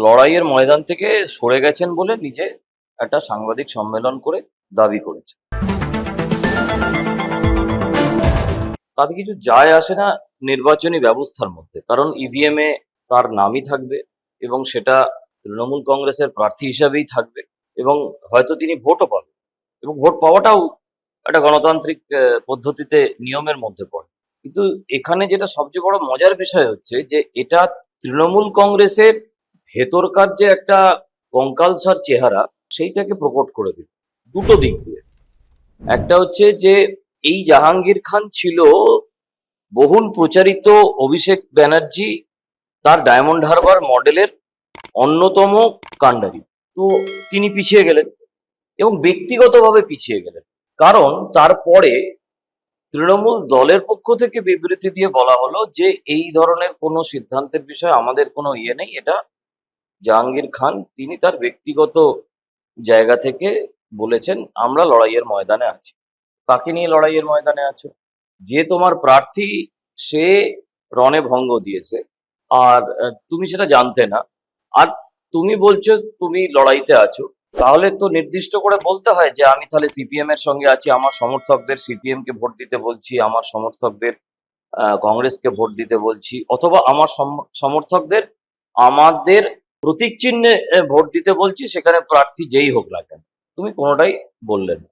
লড়াইয়ের ময়দান থেকে সরে গেছেন বলে নিজে একটা সাংবাদিক সম্মেলন করে দাবি করেছে। তাতে কিছু যায় আসে না নির্বাচনী ব্যবস্থার মধ্যে, কারণ ইভিএম এ তার নামই থাকবে এবং সেটা তৃণমূল কংগ্রেসের প্রার্থী হিসাবেই থাকবে এবং হয়তো তিনি ভোটও পাবেন এবং ভোট পাওয়াটাও একটা গণতান্ত্রিক পদ্ধতিতে নিয়মের মধ্যে পড়ে। কিন্তু এখানে যেটা সবচেয়ে বড় মজার বিষয় হচ্ছে যে এটা তৃণমূল কংগ্রেসের ভেতরকার যে একটা কঙ্কালসার চেহারা সেইটাকে প্রকট করে দিল দুটো দিক দিয়ে। একটা হচ্ছে যে এই জাহাঙ্গীর খান ছিল বহুল প্রচারিত অভিষেক ব্যানার্জি তার ডায়মন্ড হারবার মডেলের অন্যতম কাণ্ডারি। তো তিনি পিছিয়ে গেলেন এবং ব্যক্তিগতভাবে পিছিয়ে গেলেন, কারণ তারপরে তৃণমূল দলের পক্ষ থেকে বিবৃতি দিয়ে বলা হলো যে এই ধরনের কোনো সিদ্ধান্তের বিষয়ে আমাদের কোনো ইয়ে নেই, এটা জাহাঙ্গীর খান তিনি তার ব্যক্তিগত জায়গা থেকে বলেছেন আমরা লড়াইয়ের ময়দানে আছি। কাকে নিয়ে লড়াইয়ের ময়দানে আছো? যে তোমার প্রার্থী সে রণে ভঙ্গ দিয়েছে আর তুমি সেটা জানতে না, আর তুমি বলছো তুমি লড়াইতে আছো, তাহলে তো নির্দিষ্ট করে বলতে হয় যে আমি তাহলে সিপিএম এর সঙ্গে আছি, আমার সমর্থকদের সিপিএম কে ভোট দিতে বলছি, আমার সমর্থকদের কংগ্রেসকে ভোট দিতে বলছি, অথবা আমার সমর্থকদের আমাদের প্রতীক চিহ্নে ভোট দিতে বলছি, সেখানে প্রার্থী যেই হোক না কেন। তুমি কোনোটাই বললে না।